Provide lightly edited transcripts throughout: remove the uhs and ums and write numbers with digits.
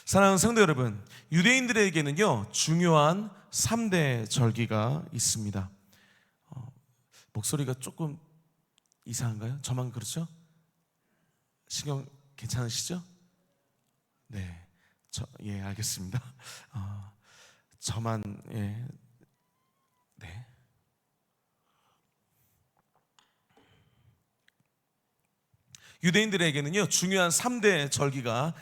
사랑하는 성도 여러분, 유대인들에게는요 중요한 3대 절기가 있습니다. 목소리가 조금 이상한가요? 저만 그렇죠? 신경 괜찮으시죠? 네, 예, 알겠습니다. 저만, 예, 네. 유대인들에게는요 중요한 3대 절기가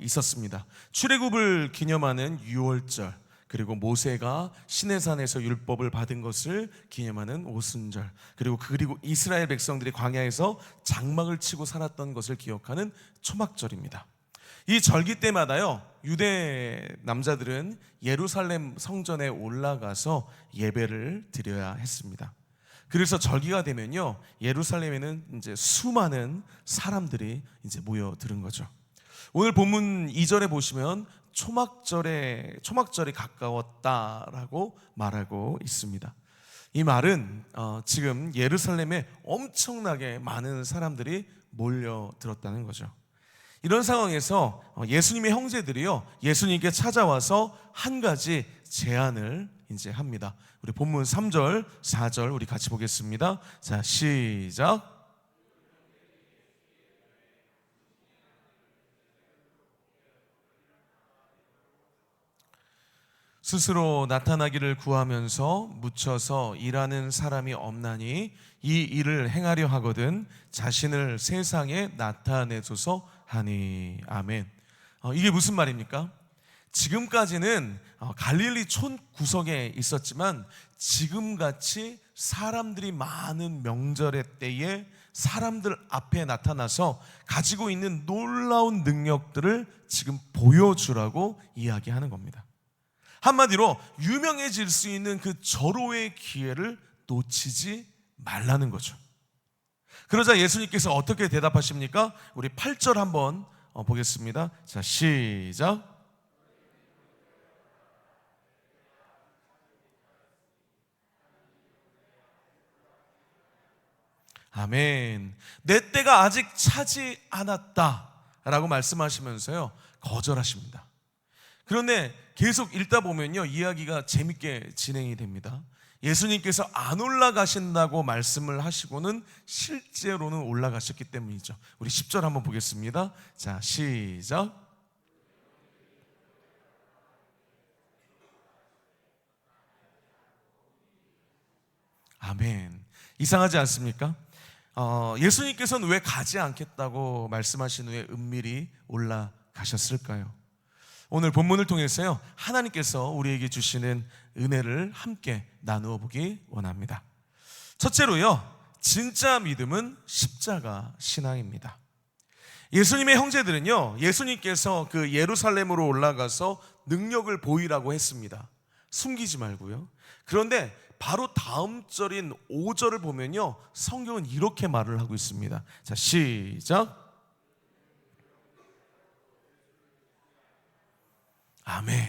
있었습니다. 출애굽을 기념하는 유월절, 그리고 모세가 시내산에서 율법을 받은 것을 기념하는 오순절, 그리고 이스라엘 백성들이 광야에서 장막을 치고 살았던 것을 기억하는 초막절입니다. 이 절기 때마다요 유대 남자들은 예루살렘 성전에 올라가서 예배를 드려야 했습니다. 그래서 절기가 되면요 예루살렘에는 이제 수많은 사람들이 이제 모여드는 거죠. 오늘 본문 2절에 보시면 초막절이 가까웠다라고 말하고 있습니다. 이 말은 지금 예루살렘에 엄청나게 많은 사람들이 몰려들었다는 거죠. 이런 상황에서 예수님의 형제들이요 예수님께 찾아와서 한 가지 제안을 이제 합니다. 우리 본문 3절, 4절 우리 같이 보겠습니다. 자, 시작. 스스로 나타나기를 구하면서 묻혀서 일하는 사람이 없나니 이 일을 행하려 하거든 자신을 세상에 나타내소서 하니. 아멘. 이게 무슨 말입니까? 지금까지는 갈릴리 촌 구석에 있었지만 지금같이 사람들이 많은 명절의 때에 사람들 앞에 나타나서 가지고 있는 놀라운 능력들을 지금 보여주라고 이야기하는 겁니다. 한마디로 유명해질 수 있는 그 절호의 기회를 놓치지 말라는 거죠. 그러자 예수님께서 어떻게 대답하십니까? 우리 8절 한번 보겠습니다. 자, 시작. 아멘. 내 때가 아직 차지 않았다라고 말씀하시면서요 거절하십니다. 그런데 계속 읽다 보면요 이야기가 재밌게 진행이 됩니다. 예수님께서 안 올라가신다고 말씀을 하시고는 실제로는 올라가셨기 때문이죠. 우리 10절 한번 보겠습니다. 자, 시작. 아멘. 이상하지 않습니까? 예수님께서는 왜 가지 않겠다고 말씀하신 후에 은밀히 올라가셨을까요? 오늘 본문을 통해서요 하나님께서 우리에게 주시는 은혜를 함께 나누어 보기 원합니다. 첫째로요 진짜 믿음은 십자가 신앙입니다. 예수님의 형제들은요 예수님께서 그 예루살렘으로 올라가서 능력을 보이라고 했습니다. 숨기지 말고요. 그런데 바로 다음 절인 5절을 보면요 성경은 이렇게 말을 하고 있습니다. 자, 시작. 아멘.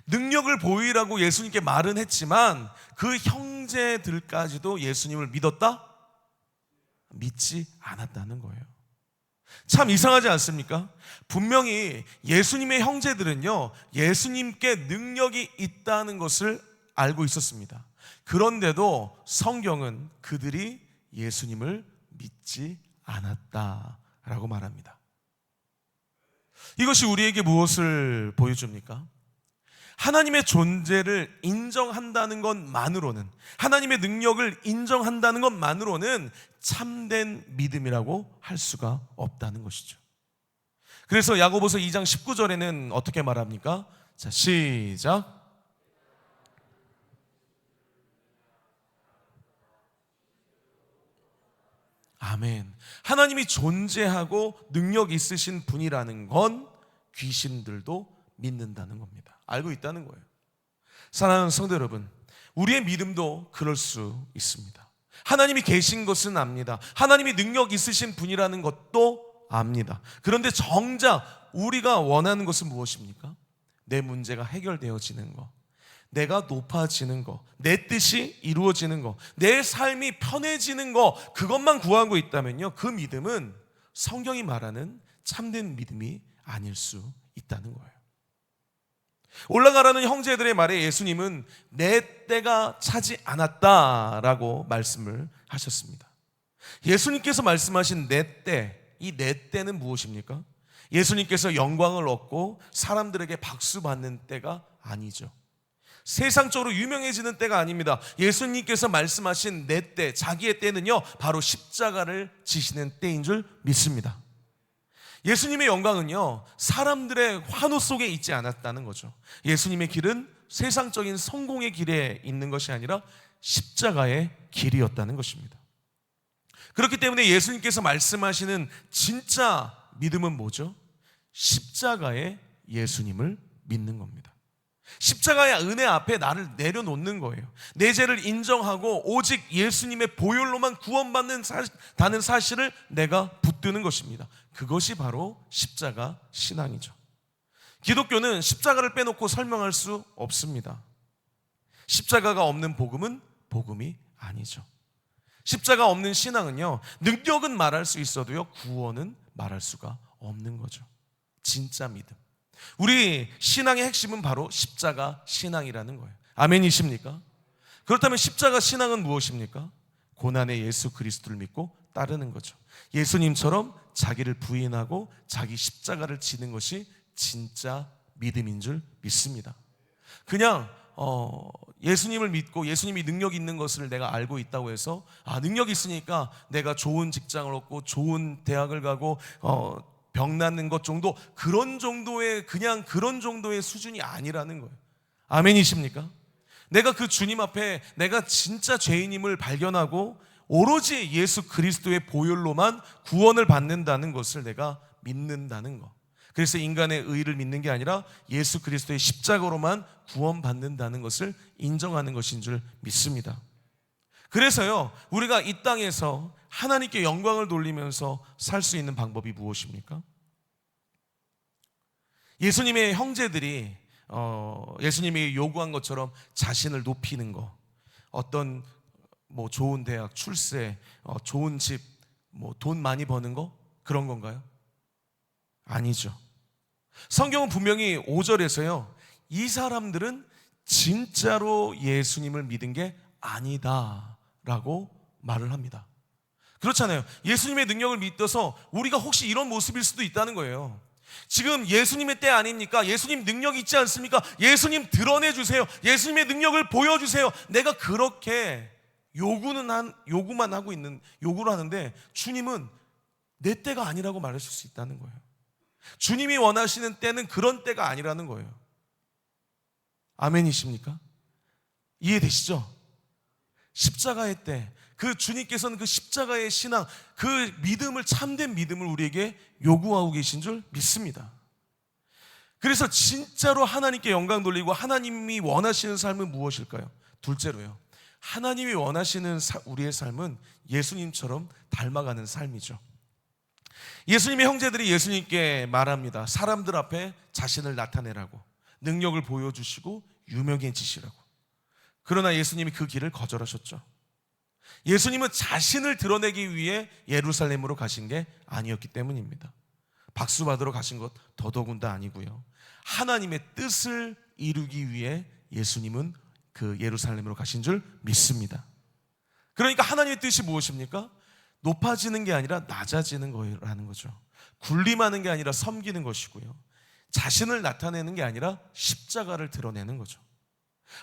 능력을 보이라고 예수님께 말은 했지만 그 형제들까지도 예수님을 믿었다? 믿지 않았다는 거예요. 참 이상하지 않습니까? 분명히 예수님의 형제들은요 예수님께 능력이 있다는 것을 알고 있었습니다. 그런데도 성경은 그들이 예수님을 믿지 않았다라고 말합니다. 이것이 우리에게 무엇을 보여줍니까? 하나님의 존재를 인정한다는 것만으로는, 하나님의 능력을 인정한다는 것만으로는 참된 믿음이라고 할 수가 없다는 것이죠. 그래서 야고보서 2장 19절에는 어떻게 말합니까? 자, 시작. 아멘. 하나님이 존재하고 능력 있으신 분이라는 건 귀신들도 믿는다는 겁니다. 알고 있다는 거예요. 사랑하는 성도 여러분, 우리의 믿음도 그럴 수 있습니다. 하나님이 계신 것은 압니다. 하나님이 능력 있으신 분이라는 것도 압니다. 그런데 정작 우리가 원하는 것은 무엇입니까? 내 문제가 해결되어지는 것, 내가 높아지는 것, 내 뜻이 이루어지는 것, 내 삶이 편해지는 것, 그것만 구하고 있다면요 그 믿음은 성경이 말하는 참된 믿음이 아닐 수 있다는 거예요. 올라가라는 형제들의 말에 예수님은 내 때가 차지 않았다라고 말씀을 하셨습니다. 예수님께서 말씀하신 내 때, 이 내 때는 무엇입니까? 예수님께서 영광을 얻고 사람들에게 박수 받는 때가 아니죠. 세상적으로 유명해지는 때가 아닙니다. 예수님께서 말씀하신 내 때, 자기의 때는요, 바로 십자가를 지시는 때인 줄 믿습니다. 예수님의 영광은요, 사람들의 환호 속에 있지 않았다는 거죠. 예수님의 길은 세상적인 성공의 길에 있는 것이 아니라 십자가의 길이었다는 것입니다. 그렇기 때문에 예수님께서 말씀하시는 진짜 믿음은 뭐죠? 십자가의 예수님을 믿는 겁니다. 십자가의 은혜 앞에 나를 내려놓는 거예요. 내 죄를 인정하고 오직 예수님의 보혈로만 구원받는다는 사실을 내가 붙드는 것입니다. 그것이 바로 십자가 신앙이죠. 기독교는 십자가를 빼놓고 설명할 수 없습니다. 십자가가 없는 복음은 복음이 아니죠. 십자가 없는 신앙은요, 능력은 말할 수 있어도요, 구원은 말할 수가 없는 거죠. 진짜 믿음. 우리 신앙의 핵심은 바로 십자가 신앙이라는 거예요. 아멘이십니까? 그렇다면 십자가 신앙은 무엇입니까? 고난의 예수 그리스도를 믿고 따르는 거죠. 예수님처럼 자기를 부인하고 자기 십자가를 지는 것이 진짜 믿음인 줄 믿습니다. 그냥 예수님을 믿고 예수님이 능력이 있는 것을 내가 알고 있다고 해서 능력이 있으니까 내가 좋은 직장을 얻고 좋은 대학을 가고 병 낫는 것 정도, 그런 정도의 수준이 아니라는 거예요. 아멘이십니까? 내가 그 주님 앞에 내가 진짜 죄인임을 발견하고 오로지 예수 그리스도의 보혈로만 구원을 받는다는 것을 내가 믿는다는 것. 그래서 인간의 의를 믿는 게 아니라 예수 그리스도의 십자가로만 구원받는다는 것을 인정하는 것인 줄 믿습니다. 그래서요, 우리가 이 땅에서 하나님께 영광을 돌리면서 살 수 있는 방법이 무엇입니까? 예수님의 형제들이 예수님이 요구한 것처럼 자신을 높이는 거, 어떤 좋은 대학, 출세, 좋은 집, 돈 많이 버는 거, 그런 건가요? 아니죠. 성경은 분명히 5절에서요, 이 사람들은 진짜로 예수님을 믿은 게 아니다 라고 말을 합니다. 그렇잖아요. 예수님의 능력을 믿어서 우리가 혹시 이런 모습일 수도 있다는 거예요. 지금 예수님의 때 아닙니까? 예수님 능력이 있지 않습니까? 예수님 드러내주세요. 예수님의 능력을 보여주세요. 내가 그렇게 요구를 하는데 주님은 내 때가 아니라고 말하실 수 있다는 거예요. 주님이 원하시는 때는 그런 때가 아니라는 거예요. 아멘이십니까? 이해되시죠? 십자가의 때, 그 주님께서는 그 십자가의 신앙, 그 믿음을, 참된 믿음을 우리에게 요구하고 계신 줄 믿습니다. 그래서 진짜로 하나님께 영광 돌리고 하나님이 원하시는 삶은 무엇일까요? 둘째로요, 하나님이 원하시는 우리의 삶은 예수님처럼 닮아가는 삶이죠. 예수님의 형제들이 예수님께 말합니다. 사람들 앞에 자신을 나타내라고, 능력을 보여주시고 유명해지시라고. 그러나 예수님이 그 길을 거절하셨죠. 예수님은 자신을 드러내기 위해 예루살렘으로 가신 게 아니었기 때문입니다. 박수 받으러 가신 것 더더군다 아니고요, 하나님의 뜻을 이루기 위해 예수님은 그 예루살렘으로 가신 줄 믿습니다. 그러니까 하나님의 뜻이 무엇입니까? 높아지는 게 아니라 낮아지는 거라는 거죠. 군림하는 게 아니라 섬기는 것이고요, 자신을 나타내는 게 아니라 십자가를 드러내는 거죠.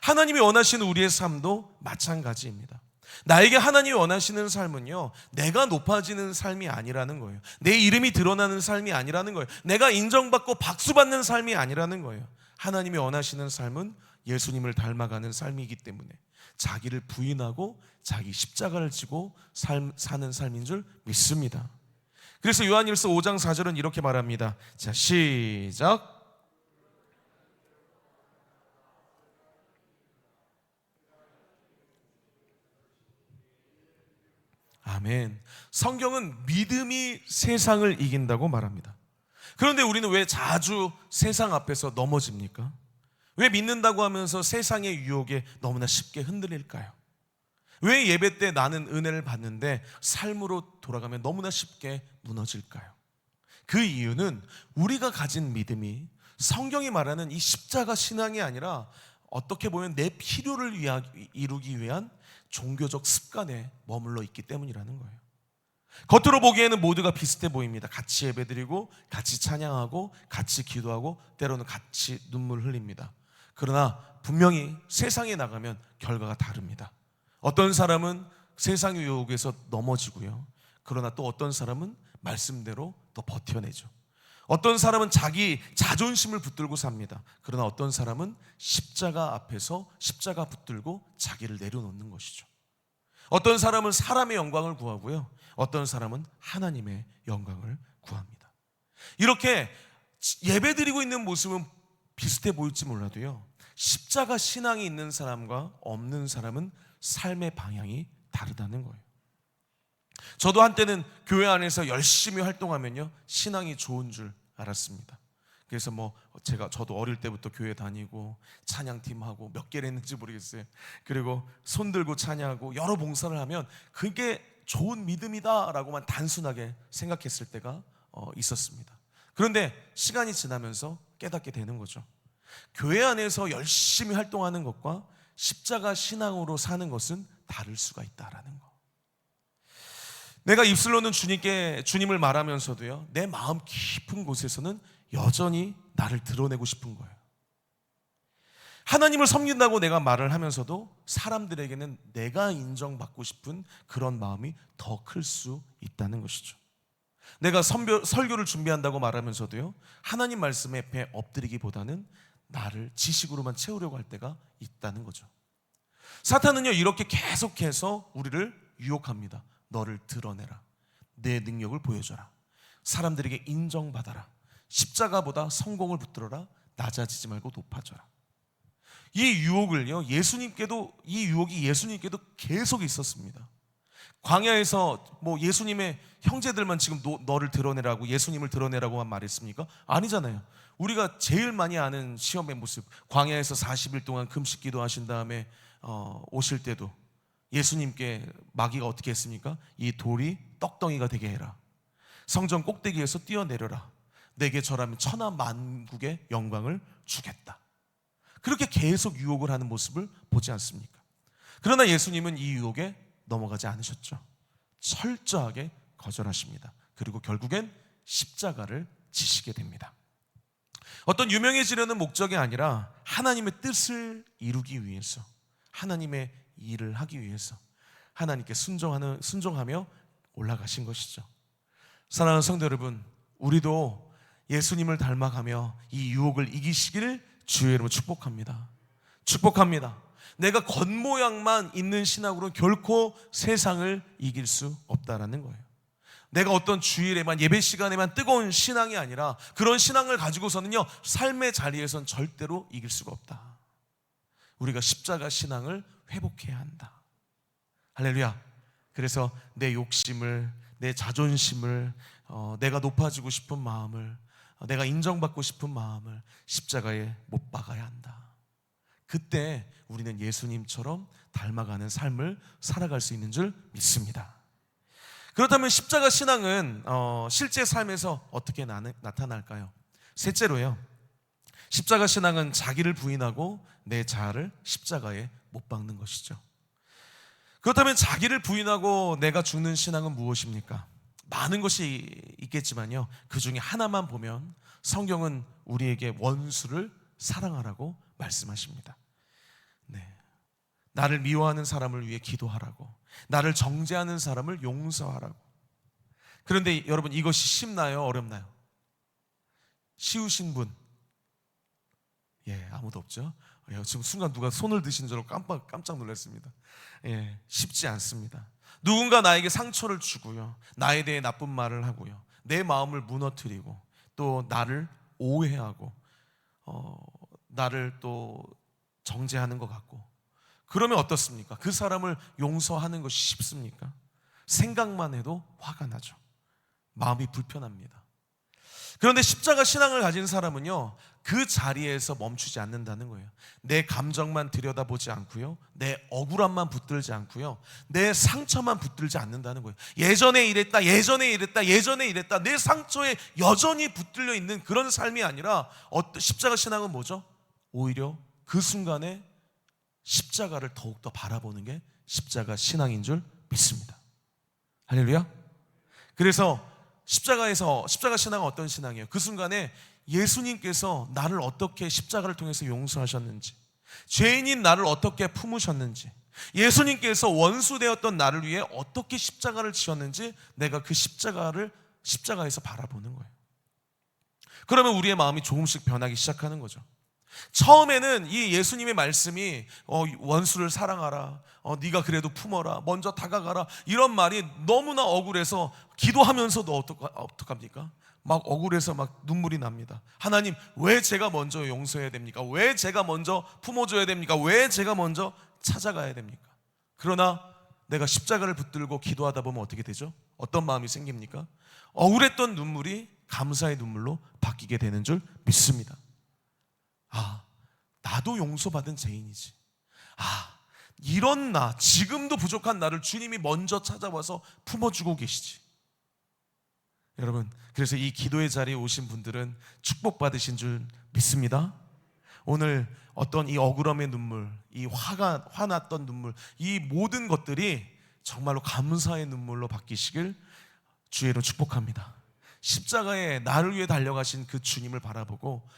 하나님이 원하시는 우리의 삶도 마찬가지입니다. 나에게 하나님이 원하시는 삶은요, 내가 높아지는 삶이 아니라는 거예요. 내 이름이 드러나는 삶이 아니라는 거예요. 내가 인정받고 박수받는 삶이 아니라는 거예요. 하나님이 원하시는 삶은 예수님을 닮아가는 삶이기 때문에 자기를 부인하고 자기 십자가를 지고 사는 삶인 줄 믿습니다. 그래서 요한일서 5장 4절은 이렇게 말합니다. 자, 시작. 아멘. 성경은 믿음이 세상을 이긴다고 말합니다. 그런데 우리는 왜 자주 세상 앞에서 넘어집니까? 왜 믿는다고 하면서 세상의 유혹에 너무나 쉽게 흔들릴까요? 왜 예배 때 나는 은혜를 받는데 삶으로 돌아가면 너무나 쉽게 무너질까요? 그 이유는 우리가 가진 믿음이 성경이 말하는 이 십자가 신앙이 아니라 어떻게 보면 내 필요를 이루기 위한 종교적 습관에 머물러 있기 때문이라는 거예요. 겉으로 보기에는 모두가 비슷해 보입니다. 같이 예배드리고 같이 찬양하고 같이 기도하고 때로는 같이 눈물 흘립니다. 그러나 분명히 세상에 나가면 결과가 다릅니다. 어떤 사람은 세상의 유혹에서 넘어지고요. 그러나 또 어떤 사람은 말씀대로 또 버텨내죠. 어떤 사람은 자기 자존심을 붙들고 삽니다. 그러나 어떤 사람은 십자가 앞에서 십자가 붙들고 자기를 내려놓는 것이죠. 어떤 사람은 사람의 영광을 구하고요. 어떤 사람은 하나님의 영광을 구합니다. 이렇게 예배드리고 있는 모습은 비슷해 보일지 몰라도요, 십자가 신앙이 있는 사람과 없는 사람은 삶의 방향이 다르다는 거예요. 저도 한때는 교회 안에서 열심히 활동하면요, 신앙이 좋은 줄 알았습니다. 그래서 저도 어릴 때부터 교회 다니고 찬양팀하고 몇 개를 했는지 모르겠어요. 그리고 손 들고 찬양하고 여러 봉사를 하면 그게 좋은 믿음이다라고만 단순하게 생각했을 때가 있었습니다. 그런데 시간이 지나면서 깨닫게 되는 거죠. 교회 안에서 열심히 활동하는 것과 십자가 신앙으로 사는 것은 다를 수가 있다라는 거. 내가 입술로는 주님을 말하면서도요, 내 마음 깊은 곳에서는 여전히 나를 드러내고 싶은 거예요. 하나님을 섬긴다고 내가 말을 하면서도 사람들에게는 내가 인정받고 싶은 그런 마음이 더 클 수 있다는 것이죠. 내가 설교를 준비한다고 말하면서도요, 하나님 말씀 앞에 엎드리기보다는 나를 지식으로만 채우려고 할 때가 있다는 거죠. 사탄은요, 이렇게 계속해서 우리를 유혹합니다. 너를 드러내라. 내 능력을 보여줘라. 사람들에게 인정받아라. 십자가보다 성공을 붙들어라. 낮아지지 말고 높아져라. 이 유혹을요, 이 유혹이 예수님께도 계속 있었습니다. 광야에서 예수님의 형제들만 지금 너를 드러내라고, 예수님을 드러내라고만 말했습니까? 아니잖아요. 우리가 제일 많이 아는 시험의 모습, 광야에서 40일 동안 금식 기도하신 다음에 오실 때도 예수님께 마귀가 어떻게 했습니까? 이 돌이 떡덩이가 되게 해라. 성전 꼭대기에서 뛰어내려라. 내게 절하면 천하 만국의 영광을 주겠다. 그렇게 계속 유혹을 하는 모습을 보지 않습니까? 그러나 예수님은 이 유혹에 넘어가지 않으셨죠. 철저하게 거절하십니다. 그리고 결국엔 십자가를 지시게 됩니다. 어떤 유명해지려는 목적이 아니라 하나님의 뜻을 이루기 위해서, 하나님의 일을 하기 위해서 하나님께 순종하며 올라가신 것이죠. 사랑하는 성도 여러분, 우리도 예수님을 닮아가며 이 유혹을 이기시기를 주의 이름으로 축복합니다. 축복합니다. 내가 겉모양만 있는 신앙으로 결코 세상을 이길 수 없다라는 거예요. 내가 어떤 주일에만, 예배 시간에만 뜨거운 신앙이 아니라 그런 신앙을 가지고서는요, 삶의 자리에선 절대로 이길 수가 없다. 우리가 십자가 신앙을 회복해야 한다. 할렐루야. 그래서 내 욕심을, 내 자존심을, 내가 높아지고 싶은 마음을, 내가 인정받고 싶은 마음을 십자가에 못 박아야 한다. 그때 우리는 예수님처럼 닮아가는 삶을 살아갈 수 있는 줄 믿습니다. 그렇다면 십자가 신앙은 실제 삶에서 어떻게 나타날까요? 셋째로요, 십자가 신앙은 자기를 부인하고 내 자아를 십자가에 못 박는 것이죠. 그렇다면 자기를 부인하고 내가 죽는 신앙은 무엇입니까? 많은 것이 있겠지만요, 그 중에 하나만 보면 성경은 우리에게 원수를 사랑하라고 말씀하십니다. 네. 나를 미워하는 사람을 위해 기도하라고, 나를 정죄하는 사람을 용서하라고. 그런데 여러분, 이것이 쉽나요? 어렵나요? 쉬우신 분? 아무도 없죠? 지금 순간 누가 손을 드신 줄 알고 깜짝 놀랐습니다. 쉽지 않습니다. 누군가 나에게 상처를 주고요, 나에 대해 나쁜 말을 하고요, 내 마음을 무너뜨리고 또 나를 오해하고 나를 또 정죄하는 것 같고, 그러면 어떻습니까? 그 사람을 용서하는 것이 쉽습니까? 생각만 해도 화가 나죠. 마음이 불편합니다. 그런데 십자가 신앙을 가진 사람은요, 그 자리에서 멈추지 않는다는 거예요. 내 감정만 들여다보지 않고요, 내 억울함만 붙들지 않고요, 내 상처만 붙들지 않는다는 거예요. 예전에 이랬다, 예전에 이랬다, 예전에 이랬다, 내 상처에 여전히 붙들려 있는 그런 삶이 아니라, 십자가 신앙은 뭐죠? 오히려 그 순간에 십자가를 더욱더 바라보는 게 십자가 신앙인 줄 믿습니다. 할렐루야. 그래서 십자가 신앙은 어떤 신앙이에요? 그 순간에 예수님께서 나를 어떻게 십자가를 통해서 용서하셨는지, 죄인인 나를 어떻게 품으셨는지, 예수님께서 원수되었던 나를 위해 어떻게 십자가를 지었는지, 내가 그 십자가에서 바라보는 거예요. 그러면 우리의 마음이 조금씩 변하기 시작하는 거죠. 처음에는 이 예수님의 말씀이 원수를 사랑하라, 네가 그래도 품어라, 먼저 다가가라, 이런 말이 너무나 억울해서 기도하면서도 어떡합니까? 막 억울해서 막 눈물이 납니다. 하나님, 왜 제가 먼저 용서해야 됩니까? 왜 제가 먼저 품어줘야 됩니까? 왜 제가 먼저 찾아가야 됩니까? 그러나 내가 십자가를 붙들고 기도하다 보면 어떻게 되죠? 어떤 마음이 생깁니까? 억울했던 눈물이 감사의 눈물로 바뀌게 되는 줄 믿습니다. 아, 나도 용서받은 죄인이지. 아, 이런 나, 지금도 부족한 나를 주님이 먼저 찾아와서 품어주고 계시지. 여러분, 그래서 이 기도의 자리에 오신 분들은 축복받으신 줄 믿습니다. 오늘 어떤 이 억울함의 눈물, 이 화났던 눈물, 이 모든 것들이 정말로 감사의 눈물로 바뀌시길 주의로 축복합니다. 십자가에 나를 위해 달려가신 그 주님을 바라보고,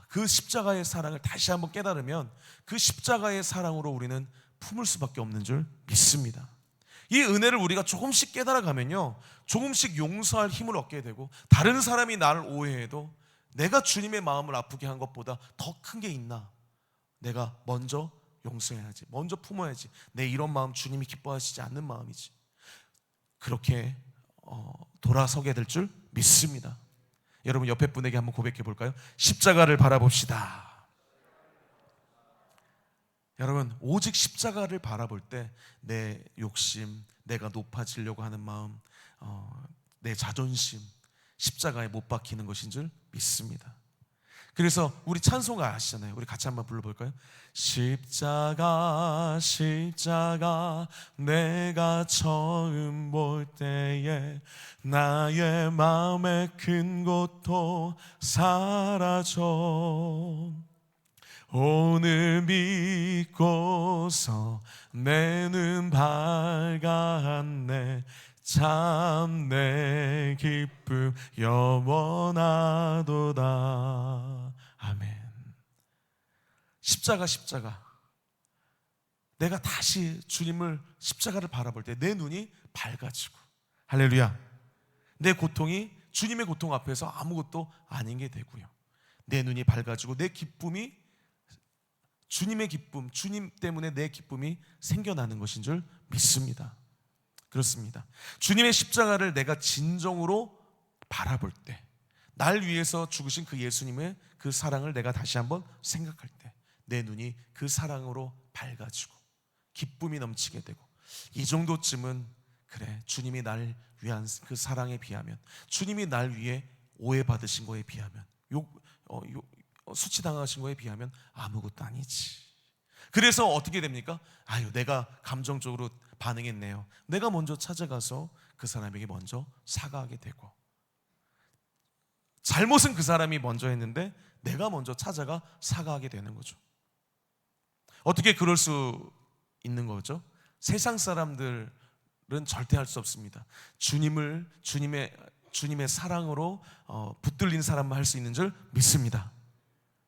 그 십자가의 사랑을 다시 한번 깨달으면 그 십자가의 사랑으로 우리는 품을 수밖에 없는 줄 믿습니다. 이 은혜를 우리가 조금씩 깨달아가면요, 조금씩 용서할 힘을 얻게 되고, 다른 사람이 나를 오해해도 내가 주님의 마음을 아프게 한 것보다 더 큰 게 있나, 내가 먼저 용서해야지, 먼저 품어야지, 내 이런 마음 주님이 기뻐하시지 않는 마음이지, 그렇게 돌아서게 될 줄 믿습니다. 여러분, 옆에 분에게 한번 고백해 볼까요? 십자가를 바라봅시다. 여러분, 오직 십자가를 바라볼 때 내 욕심, 내가 높아지려고 하는 마음, 내 자존심, 십자가에 못 박히는 것인 줄 믿습니다. 그래서 우리 찬송가 아시잖아요. 우리 같이 한번 불러볼까요? 십자가 십자가 내가 처음 볼 때에 나의 마음의 큰 고통 사라져, 오늘 믿고서 내 눈 밝았네, 참 내 기쁨 영원하도다. 아멘. 십자가 내가 다시 주님을, 십자가를 바라볼 때 내 눈이 밝아지고, 할렐루야, 내 고통이 주님의 고통 앞에서 아무것도 아닌 게 되고요, 내 눈이 밝아지고 내 기쁨이 주님의 기쁨, 주님 때문에 내 기쁨이 생겨나는 것인 줄 믿습니다. 그렇습니다. 주님의 십자가를 내가 진정으로 바라볼 때, 날 위해서 죽으신 그 예수님의 그 사랑을 내가 다시 한번 생각할 때, 내 눈이 그 사랑으로 밝아지고 기쁨이 넘치게 되고, 이 정도쯤은 그래, 주님이 날 위한 그 사랑에 비하면, 주님이 날 위해 오해받으신 거에 비하면, 수치당하신 거에 비하면 아무것도 아니지. 그래서 어떻게 됩니까? 내가 감정적으로 반응했네요. 내가 먼저 찾아가서 그 사람에게 먼저 사과하게 되고, 잘못은 그 사람이 먼저 했는데 내가 먼저 찾아가 사과하게 되는 거죠. 어떻게 그럴 수 있는 거죠? 세상 사람들은 절대 할 수 없습니다. 주님의 사랑으로 붙들린 사람만 할 수 있는 줄 믿습니다.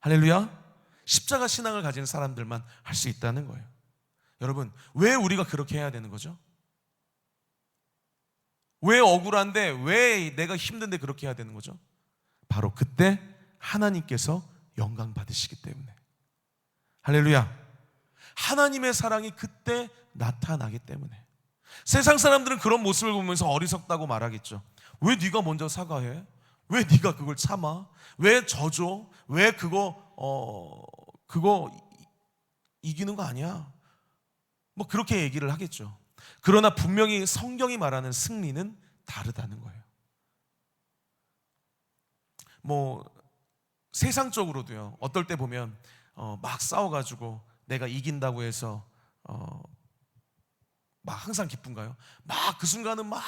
할렐루야. 십자가 신앙을 가진 사람들만 할 수 있다는 거예요. 여러분, 왜 우리가 그렇게 해야 되는 거죠? 왜 억울한데, 왜 내가 힘든데 그렇게 해야 되는 거죠? 바로 그때 하나님께서 영광 받으시기 때문에. 할렐루야. 하나님의 사랑이 그때 나타나기 때문에. 세상 사람들은 그런 모습을 보면서 어리석다고 말하겠죠. 왜 네가 먼저 사과해? 왜 네가 그걸 참아? 왜 져줘? 왜 그거 이기는 거 아니야? 뭐 그렇게 얘기를 하겠죠. 그러나 분명히 성경이 말하는 승리는 다르다는 거예요. 세상적으로도요, 어떨 때 보면 막 싸워가지고 내가 이긴다고 해서 막 항상 기쁜가요? 막 그 순간은 막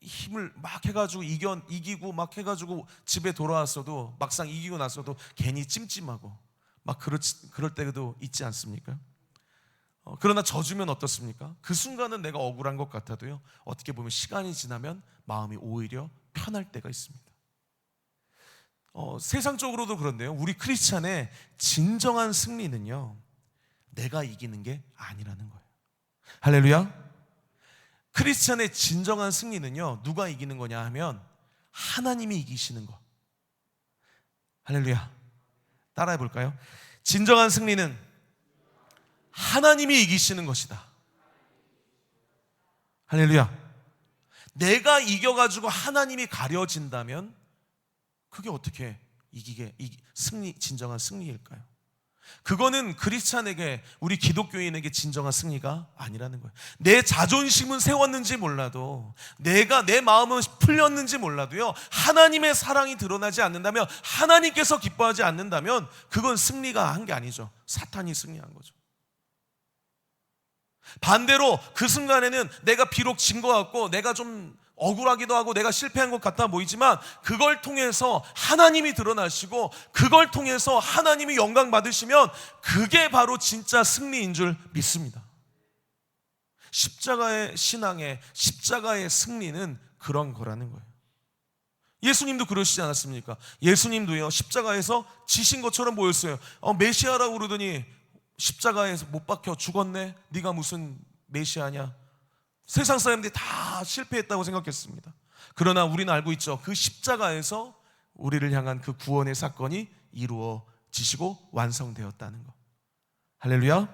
힘을 막 해가지고 이기고 막 해가지고 집에 돌아왔어도, 막상 이기고 나서도 괜히 찜찜하고 막 그럴 때도 있지 않습니까? 그러나 져주면 어떻습니까? 그 순간은 내가 억울한 것 같아도요, 어떻게 보면 시간이 지나면 마음이 오히려 편할 때가 있습니다. 세상적으로도 그런데요, 우리 크리스찬의 진정한 승리는요, 내가 이기는 게 아니라는 거예요. 할렐루야. 크리스찬의 진정한 승리는요, 누가 이기는 거냐 하면 하나님이 이기시는 거. 할렐루야. 따라해 볼까요? 진정한 승리는 하나님이 이기시는 것이다. 할렐루야. 내가 이겨가지고 하나님이 가려진다면 그게 어떻게 진정한 승리일까요? 그거는 크리스찬에게, 우리 기독교인에게 진정한 승리가 아니라는 거예요. 내 자존심은 세웠는지 몰라도, 내 마음은 풀렸는지 몰라도요, 하나님의 사랑이 드러나지 않는다면, 하나님께서 기뻐하지 않는다면 그건 승리가 한 게 아니죠. 사탄이 승리한 거죠. 반대로 그 순간에는 내가 비록 진 것 같고, 내가 좀 억울하기도 하고, 내가 실패한 것 같아 보이지만, 그걸 통해서 하나님이 드러나시고, 그걸 통해서 하나님이 영광 받으시면 그게 바로 진짜 승리인 줄 믿습니다. 십자가의 신앙의, 십자가의 승리는 그런 거라는 거예요. 예수님도 그러시지 않았습니까? 예수님도요, 십자가에서 지신 것처럼 보였어요. 메시아라고 그러더니 십자가에서 못 박혀 죽었네? 네가 무슨 메시아냐? 세상 사람들이 다 실패했다고 생각했습니다. 그러나 우리는 알고 있죠. 그 십자가에서 우리를 향한 그 구원의 사건이 이루어지시고 완성되었다는 것. 할렐루야.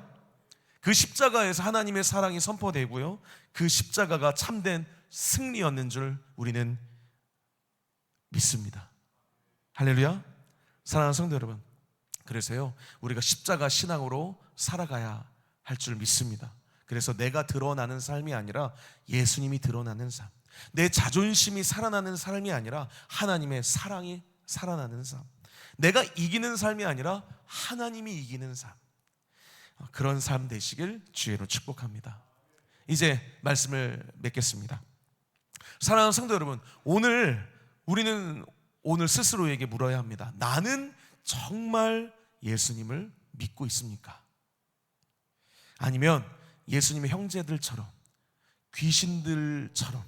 그 십자가에서 하나님의 사랑이 선포되고요, 그 십자가가 참된 승리였는 줄 우리는 믿습니다. 할렐루야. 사랑하는 성도 여러분, 그래서요, 우리가 십자가 신앙으로 살아가야 할 줄 믿습니다. 그래서 내가 드러나는 삶이 아니라 예수님이 드러나는 삶, 내 자존심이 살아나는 삶이 아니라 하나님의 사랑이 살아나는 삶, 내가 이기는 삶이 아니라 하나님이 이기는 삶, 그런 삶 되시길 주의로 축복합니다. 이제 말씀을 맺겠습니다. 사랑하는 성도 여러분, 우리는 오늘 스스로에게 물어야 합니다. 나는 정말 예수님을 믿고 있습니까? 아니면 예수님의 형제들처럼, 귀신들처럼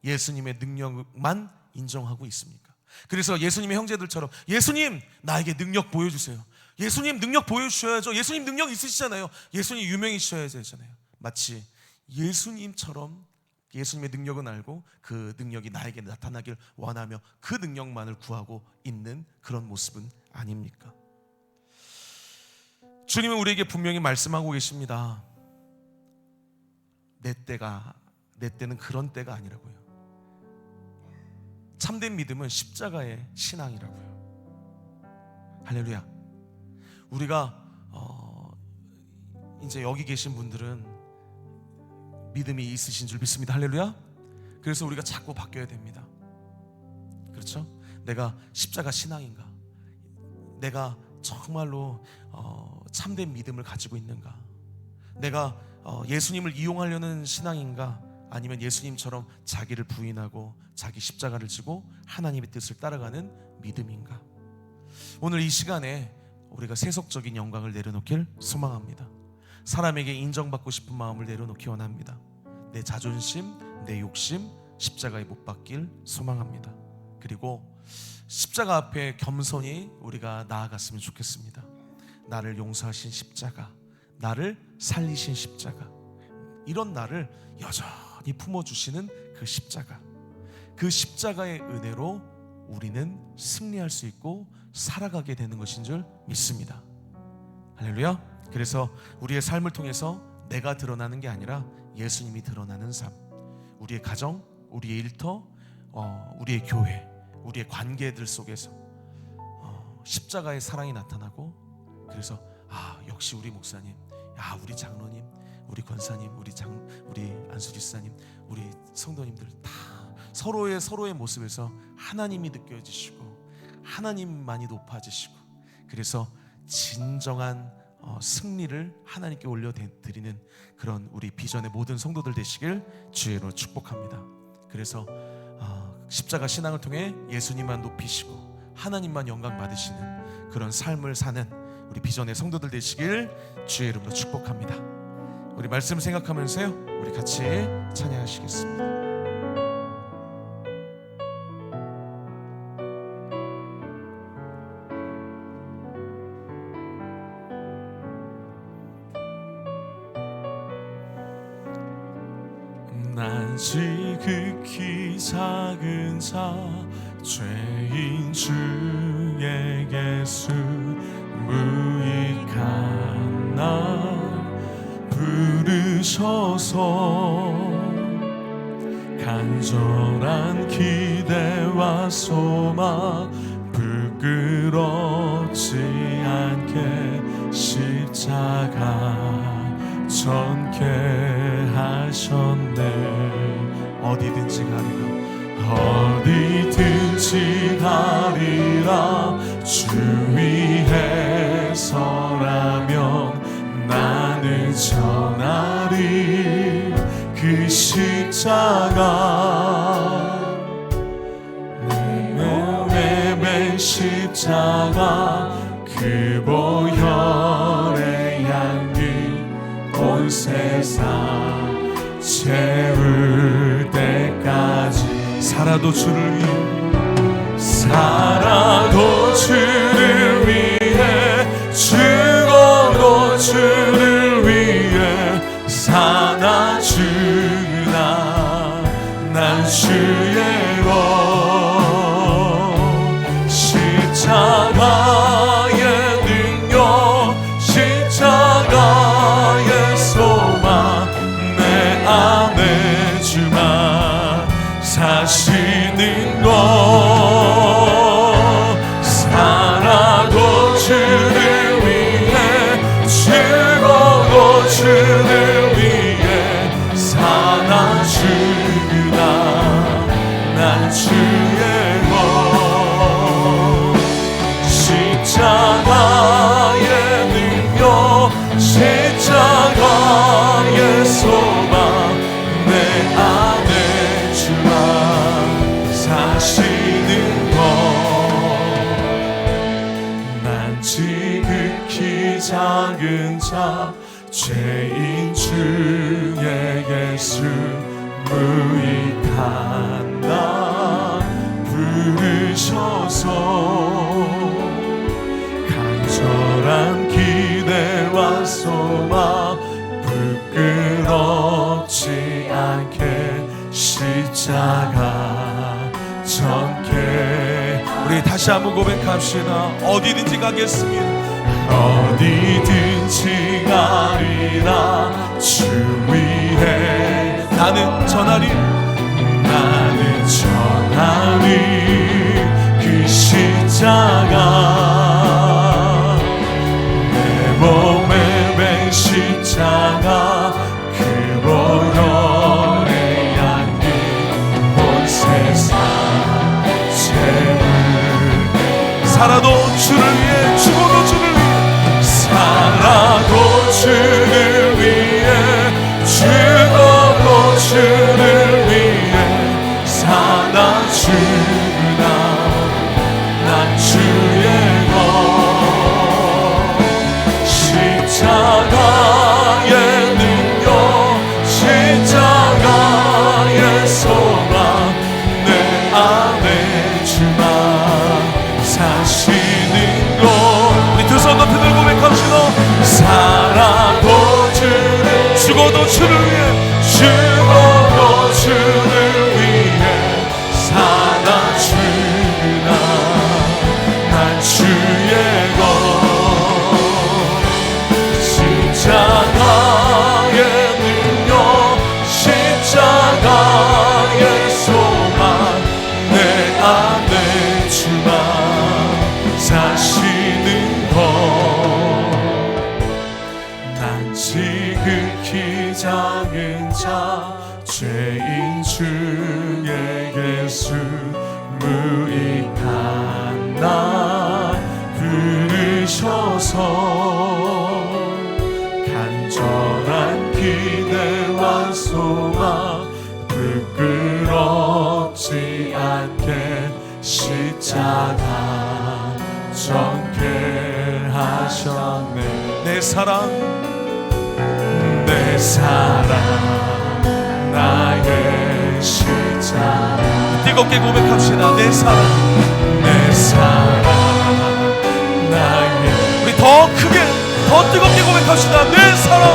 예수님의 능력만 인정하고 있습니까? 그래서 예수님의 형제들처럼, 예수님 나에게 능력 보여주세요, 예수님 능력 보여주셔야죠, 예수님 능력 있으시잖아요, 예수님 유명이셔야 되잖아요. 마치 예수님처럼 예수님의 능력은 알고 그 능력이 나에게 나타나길 원하며 그 능력만을 구하고 있는 그런 모습은 아닙니까? 주님은 우리에게 분명히 말씀하고 계십니다. 내 때는 그런 때가 아니라고요. 참된 믿음은 십자가의 신앙이라고요. 할렐루야. 우리가 이제 여기 계신 분들은 믿음이 있으신 줄 믿습니다. 할렐루야. 그래서 우리가 자꾸 바뀌어야 됩니다. 그렇죠? 내가 십자가 신앙인가? 내가 정말로 참된 믿음을 가지고 있는가? 내가 예수님을 이용하려는 신앙인가? 아니면 예수님처럼 자기를 부인하고 자기 십자가를 지고 하나님의 뜻을 따라가는 믿음인가? 오늘 이 시간에 우리가 세속적인 영광을 내려놓길 소망합니다. 사람에게 인정받고 싶은 마음을 내려놓기 원합니다. 내 자존심, 내 욕심 십자가에 못 박길 소망합니다. 그리고 십자가 앞에 겸손히 우리가 나아갔으면 좋겠습니다. 나를 용서하신 십자가, 나를 살리신 십자가, 이런 나를 여전히 품어주시는 그 십자가, 그 십자가의 은혜로 우리는 승리할 수 있고 살아가게 되는 것인 줄 믿습니다. 할렐루야. 그래서 우리의 삶을 통해서 내가 드러나는 게 아니라 예수님이 드러나는 삶, 우리의 가정, 우리의 일터, 우리의 교회, 우리의 관계들 속에서 십자가의 사랑이 나타나고, 그래서 역시 우리 목사님, 우리 장로님, 우리 권사님, 우리 안수 집사님, 우리 성도님들 다 서로의 모습에서 하나님이 느껴지시고 하나님만이 높아지시고, 그래서 진정한 승리를 하나님께 올려드리는 그런 우리 비전의 모든 성도들 되시길 주의로 축복합니다. 그래서 십자가 신앙을 통해 예수님만 높이시고 하나님만 영광 받으시는 그런 삶을 사는 우리 비전의 성도들 되시길 주의 이름으로 축복합니다. 우리 말씀 생각하면서요, 우리 같이 찬양하시겠습니다. 난 지극히 작은 자, 죄인 주에게서 무익한 날 부르셔서 간절한 기대와 소망 부끄럽지 않게 십자가 전케 하셨네. 어디든지 가리라, 어디든지 가리라. 주 위에 서라면 나는 전하리. 그 십자가, 내 몸에 맨 십자가, 그 보혈의 향기 온 세상 채울 때까지 살아도 주를 위해, 살아도 주를 위해, 죽어도 주를 위해 사나 주나. 난 주의 것 십자가의 능력, 십자가의 소망, 내 안에 주만 사시는 것. 살아도 주를 위해, 죽어도 주를 위해 사나 주나. 난 주의 것 십자가의 능력, 십자가의 소망, 내 안에 주만 사시는 것. 난 지극히 작은 자, 죄인 주에게서 무익한 나 부르셔서 간절한 기대와 소망 부끄럽지 않게 십자가 전케. 우리 다시 한번 고백합시다. 어디든지 가겠습니다. 어디든지 가리라. 주 위에 나는 전하리, 나는 전하리. 그 십자가, 내 몸에 맨 십자가, 그 보혈의 향기 온 세상 채울. 살아도 주를 위해, 죽어도 주를 위해, 살아도 주를 위해, 죽어도 주를 위해 사나 주나. 난 주의 것 십자가의 능력, 십자가의 소망, 내 안에 주만 사시는 것. 우리 두 손 높이 들고 고백합시다. 살아도 주를, 죽어도 주를 위해, 죽어도 주를 위해 사나 주나. 난 주의 것 십자가의 능력, 십자가의 소망, 내 안에 주만 사시는 것. 난 지극히 작은 자, 지키셔서 간절한 기대와 소망 부끄럽지 않게 십자가 전개하셨네. 내 사랑 나의 십자가. 뜨겁게 고백합시다. 내 사랑 나의. 우리 더 크게 더 뜨겁게 고백합시다. 내 사랑